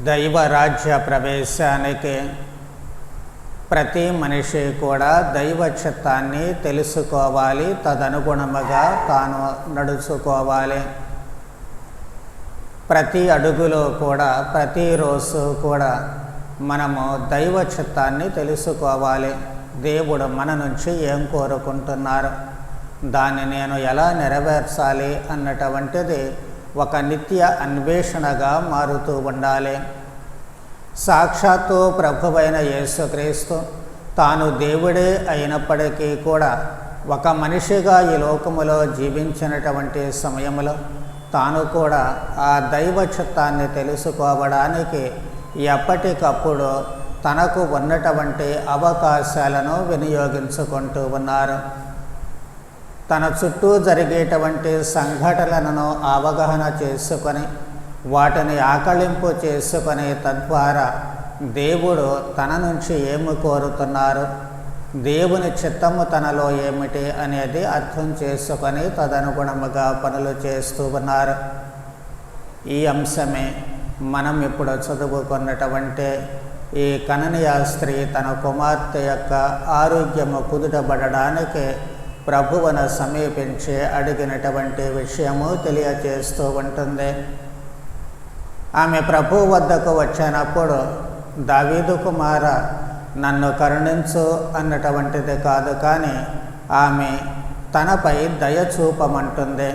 దైవరాజ్య ప్రవేశానికి ప్రతి మనిషి కూడా దైవ చిత్తాన్ని తెలుసుకోవాలి, తదనుగుణముగా తాను నడుచుకోవాలి. ప్రతి అడుగులో కూడా ప్రతిరోజు కూడా మనము దైవ చిత్తాన్ని తెలుసుకోవాలి. దేవుడు మన నుంచి ఏం కోరుకుంటున్నారు, దాన్ని నేను ఎలా నెరవేర్చాలి అన్నటువంటిది ఒక నిత్య అన్వేషణగా మారుతూ ఉండాలి. సాక్షాత్తు ప్రభువైన యేసుక్రీస్తు తాను దేవుడే అయినప్పటికీ కూడా ఒక మనిషిగా ఈ లోకములో జీవించినటువంటి సమయంలో తాను కూడా ఆ దైవ చిత్తాన్ని తెలుసుకోవడానికి ఎప్పటికప్పుడు తనకు ఉన్నటువంటి అవకాశాలను వినియోగించుకుంటూ ఉన్నారు. తన చుట్టూ జరిగేటువంటి సంఘటనలను అవగాహన చేసుకొని వాటిని ఆకళింపు చేసుకొని తద్వారా దేవుడు తన నుంచి ఏమి కోరుతున్నారు, దేవుని చిత్తము తనలో ఏమిటి అనేది అర్థం చేసుకొని తదనుగుణముగా పనులు చేస్తూ ఉన్నారు. ఈ అంశమే మనం ఇప్పుడు చదువుకున్నటువంటి ఈ కననీయ స్త్రీ తన కుమార్తె యొక్క ఆరోగ్యము కుదుటబడడానికి ప్రభువును సమీపించి అడిగినటువంటి విషయము తెలియజేస్తూ ఉంటుంది. ఆమె ప్రభువు వద్దకు వచ్చినప్పుడు దావీదు కుమార నన్ను కరుణించు అన్నటువంటిది కాదు, కానీ ఆమె తనపై దయ చూపమంటుంది.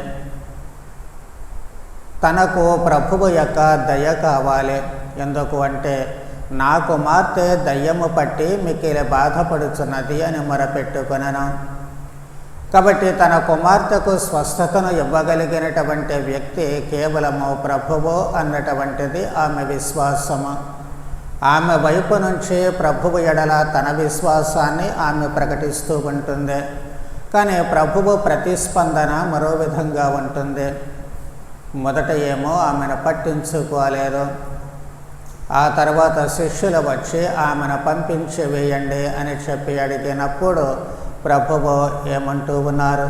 తనకు ప్రభువు యొక్క దయ కావాలి. ఎందుకు అంటే నా కుమార్తె దయ్యము పట్టి మిక్కిలి బాధపడుచున్నది అని మొరపెట్టుకొనెను. కాబట్టి తన కుమార్తెకు స్వస్థతను ఇవ్వగలిగినటువంటి వ్యక్తి కేవలము ప్రభువు అన్నటువంటిది ఆమె విశ్వాసము. ఆమె వైపు నుంచి ప్రభువు ఎడల తన విశ్వాసాన్ని ఆమె ప్రకటిస్తూ ఉంటుంది. కానీ ప్రభువు ప్రతిస్పందన మరో విధంగా ఉంటుంది. మొదట ఏమో ఆమెను పట్టించుకోలేదు. ఆ తర్వాత శిష్యులు వచ్చి ఆమెను పంపించి వేయండి అని చెప్పి అడిగినప్పుడు ప్రభువు ఏమంటూ ఉన్నారు,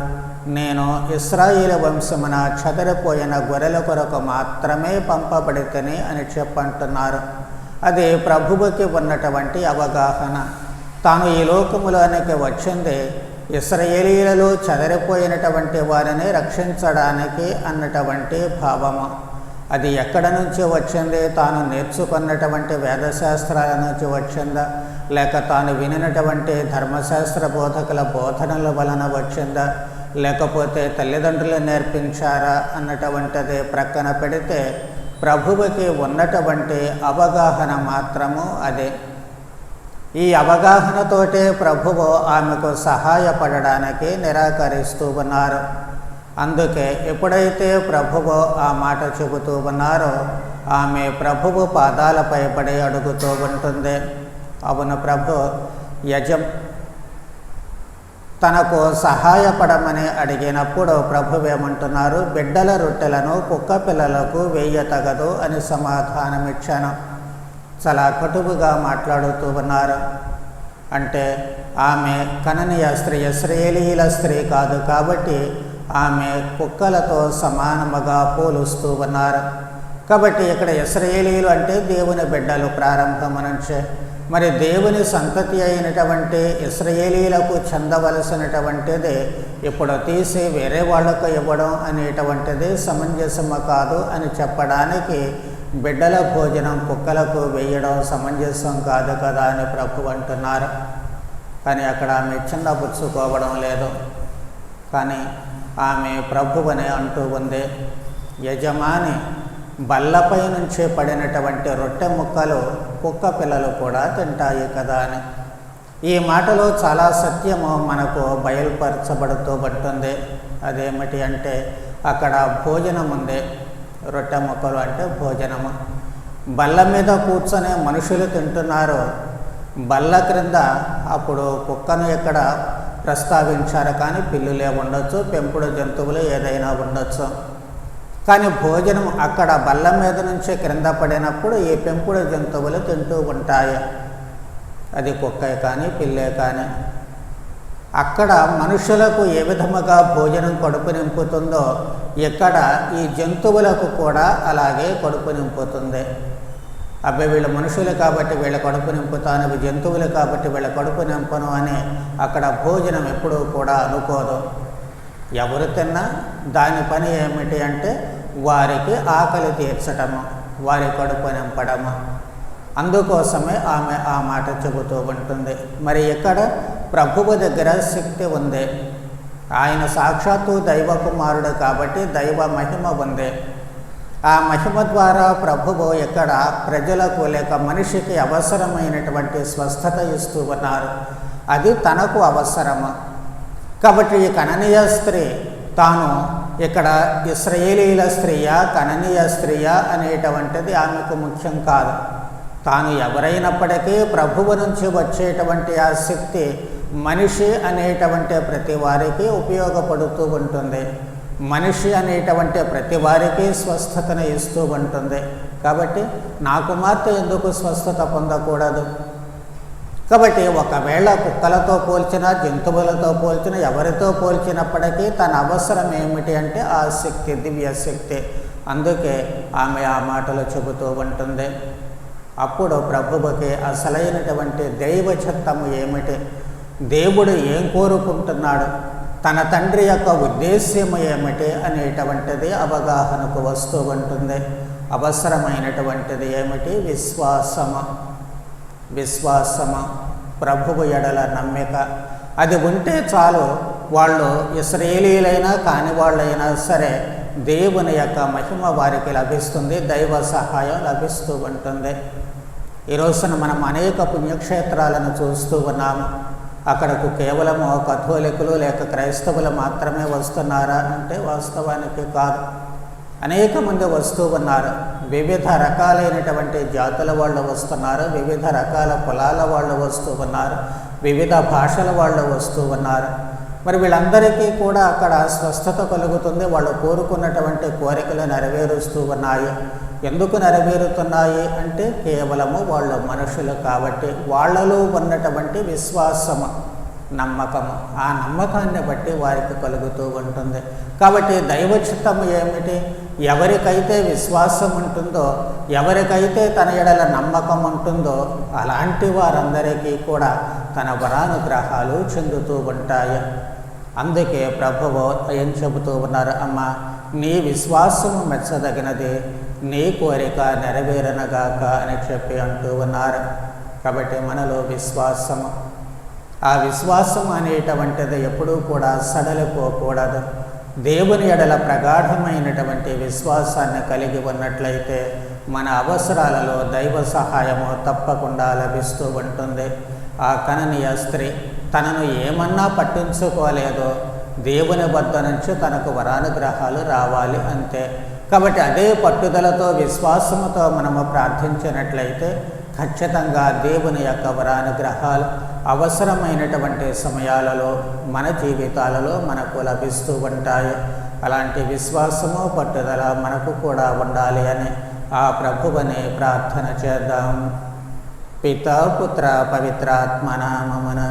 నేను ఇశ్రాయేలు వంశమున చెదరిపోయిన గొర్రెల కొరకు మాత్రమే పంపబడితేనే అని చెప్పంటున్నారు. అది ప్రభువుకి ఉన్నటువంటి అవగాహన. తాను ఈ లోకములోనికి వచ్చింది ఇశ్రాయేలీయులలో చెదరిపోయినటువంటి వారిని రక్షించడానికి అన్నటువంటి భావము. అది ఎక్కడ నుంచి వచ్చింది? తాను నేర్చుకున్నటువంటి వేదశాస్త్రాల నుంచి వచ్చిందా, లేక తాను వినినటువంటి ధర్మశాస్త్ర బోధకుల బోధనల వలన వచ్చిందా, లేకపోతే తల్లిదండ్రులు నేర్పించారా అన్నటువంటిది ప్రక్కన పెడితే ప్రభువుకి ఉన్నటువంటి అవగాహన మాత్రము అదే. ఈ అవగాహనతోటే ప్రభువు ఆమెకు సహాయపడడానికి నిరాకరిస్తూ ఉన్నారు. అందుకే ఎప్పుడైతే ప్రభువు ఆ మాట చెబుతూ ఉన్నారో ఆమె ప్రభువు పాదాలపై పడి అడుగుతూ ఉంటుంది, అవును ప్రభు, తనకు సహాయపడమని అడిగినప్పుడు ప్రభువు ఏమంటున్నారు, బిడ్డల రొట్టెలను కుక్క పిల్లలకు వేయతగదు అని సమాధానమిచ్చాను. చాలా కటువుగా మాట్లాడుతూ ఉన్నారు. అంటే ఆమె కననీయ స్త్రీ, ఇశ్రాయేలీయుల స్త్రీ కాదు కాబట్టి ఆమె కుక్కలతో సమానముగా పోలుస్తూ ఉన్నారు. కాబట్టి ఇక్కడ ఇశ్రాయేలీయులు అంటే దేవుని బిడ్డలు ప్రారంభం నుంచే. మరి దేవుని సంతతి అయినటువంటి ఇశ్రాయేలీయులకు చెందవలసినటువంటిది ఇప్పుడు తీసి వేరే వాళ్లకు ఇవ్వడం అనేటువంటిది సమంజసము కాదు అని చెప్పడానికి బిడ్డల భోజనం కుక్కలకు వేయడం సమంజసం కాదు కదా అని ప్రభు అంటున్నారు. కానీ అక్కడ ఆమె చిన్నపుచ్చుకోవడం లేదు. కానీ ఆమె ప్రభువని అంటూ ఉంది, యజమాని బల్లపై నుంచి పడినటువంటి రొట్టె ముక్కలు కుక్క పిల్లలు కూడా తింటాయి కదా అని. ఈ మాటలో చాలా సత్యము మనకు బయలుపరచబడుతూ ఉంటుంది. అదేమిటి అంటే అక్కడ భోజనం ఉంది. రొట్టె ముక్కలు అంటే భోజనము. బల్ల మీద కూర్చొని మనుషులు తింటున్నారు. బల్ల క్రింద అప్పుడు కుక్కను ఎక్కడ ప్రస్తావించారు, కానీ పిల్లులే ఉండొచ్చు, పెంపుడు జంతువులు ఏదైనా ఉండొచ్చు. కానీ భోజనం అక్కడ బల్ల మీద నుంచి క్రింద పడినప్పుడు ఈ పెంపుడు జంతువులు తింటూ ఉంటాయి. అది కుక్కే కానీ పిల్లే కానీ. అక్కడ మనుషులకు ఏ విధముగా భోజనం కడుపు అబ్బాయి వీళ్ళ మనుషులు కాబట్టి వీళ్ళ కడుపు నింపుతాను, ఇవి జంతువులు కాబట్టి వీళ్ళ కడుపు నింపను అని అక్కడ భోజనం ఎప్పుడూ కూడా అనుకోదు. ఎవరు తిన్నా దాని పని ఏమిటి అంటే వారికి ఆకలి తీర్చటము, వారి కడుపు నింపడము. అందుకోసమే ఆమె ఆ మాట చెబుతూ ఉంటుంది. మరి ఇక్కడ ప్రభువు దగ్గర శక్తి ఉంది. ఆయన సాక్షాత్తు దైవ కుమారుడు కాబట్టి దైవ మహిమ ఉంది. ఆ మహిమ ద్వారా ప్రభువు ఇక్కడ ప్రజలకు లేక మనిషికి అవసరమైనటువంటి స్వస్థత ఇస్తూ ఉన్నారు. అది తనకు అవసరము కాబట్టి ఈ కననీయ స్త్రీ తాను ఇక్కడ ఇశ్రాయేలీల స్త్రీయా కననీయ స్త్రీయా అనేటువంటిది ఆమెకు ముఖ్యం కాదు. తాను ఎవరైనప్పటికీ ప్రభువు నుంచి వచ్చేటువంటి ఆ శక్తి మనిషి అనేటువంటి ప్రతి వారికి ఉపయోగపడుతూ ఉంటుంది. మనిషి అనేటువంటి ప్రతి వారికి స్వస్థతను ఇస్తూ ఉంటుంది. కాబట్టి నా కుమార్తె ఎందుకు స్వస్థత పొందకూడదు? కాబట్టి ఒకవేళ కుక్కలతో పోల్చినా జంతువులతో పోల్చినా ఎవరితో పోల్చినప్పటికీ తన అవసరం ఏమిటి అంటే ఆ శక్తి, దివ్య శక్తి. అందుకే ఆమె ఆ మాటలు చెబుతూ ఉంటుంది. అప్పుడు ప్రభువుకి అసలైనటువంటి దైవ చిత్తము ఏమిటి, దేవుడు ఏం కోరుకుంటున్నాడు, తన తండ్రి యొక్క ఉద్దేశ్యము ఏమిటి అనేటువంటిది అవగాహనకు వస్తూ ఉంటుంది. అవసరమైనటువంటిది ఏమిటి? విశ్వాసము, ప్రభువు ఎడల నమ్మిక. అది ఉంటే చాలు. వాళ్ళు ఇశ్రాయేలీలైనా కాని వాళ్ళైనా సరే దేవుని యొక్క మహిమ వారికి లభిస్తుంది, దైవ సహాయం లభిస్తూ ఉంటుంది. ఈ రోజున మనం అనేక పుణ్యక్షేత్రాలను చూస్తూ ఉన్నాము. అక్కడకు కేవలము కథోలికులు లేక క్రైస్తవులు మాత్రమే వస్తున్నారా అంటే వాస్తవానికి కాదు. అనేక మంది వస్తూ ఉన్నారు. వివిధ రకాలైనటువంటి జాతుల వాళ్ళు వస్తున్నారు, వివిధ రకాల కులాల వాళ్ళు వస్తూ ఉన్నారు, వివిధ భాషల వాళ్ళు వస్తూ ఉన్నారు. మరి వీళ్ళందరికీ కూడా అక్కడ స్వస్థత కలుగుతుంది. వాళ్ళు కోరుకున్నటువంటి కోరికలు నెరవేరుస్తూ ఉన్నాయి. ఎందుకు నెరవేరుతున్నాయి అంటే కేవలము వాళ్ళు మనుషులు కాబట్టి వాళ్ళలో ఉన్నటువంటి విశ్వాసము, నమ్మకము, ఆ నమ్మకాన్ని బట్టి వారికి కలుగుతూ ఉంటుంది. కాబట్టి దైవ చిత్తము ఏమిటి? ఎవరికైతే విశ్వాసం ఉంటుందో, ఎవరికైతే తన ఎడల నమ్మకం ఉంటుందో అలాంటి వారందరికీ కూడా తన వరానుగ్రహాలు చెందుతూ ఉంటాయి. అందుకే ప్రభువు ఏం చెబుతూ ఉన్నారు? అమ్మ, నీ విశ్వాసము మెచ్చదగినది, నీ కోరిక నెరవేరనగాక అని చెప్పి అంటూ ఉన్నారు. కాబట్టి మనలో విశ్వాసము, ఆ విశ్వాసం అనేటువంటిది ఎప్పుడూ కూడా సడలిపోకూడదు. దేవుని ఎడల ప్రగాఢమైనటువంటి విశ్వాసాన్ని కలిగి ఉన్నట్లయితే మన అవసరాలలో దైవ సహాయము తప్పకుండా లభిస్తూ ఉంటుంది. ఆ కననీయ స్త్రీ తనను ఏమన్నా పట్టించుకోలేదో దేవుని వద్ద నుంచి తనకు వరానుగ్రహాలు రావాలి అంతే. కాబట్టి అదే పట్టుదలతో విశ్వాసముతో మనము ప్రార్థించినట్లయితే ఖచ్చితంగా దేవుని యొక్క వరానుగ్రహాలు అవసరమైనటువంటి సమయాలలో మన జీవితాలలో మనకు లభిస్తూ ఉంటాయి. అలాంటి విశ్వాసము పట్టుదల మనకు కూడా ఉండాలి అని ఆ ప్రభువుని ప్రార్థన చేద్దాం. పితా పుత్ర పవిత్రాత్మ నామమున.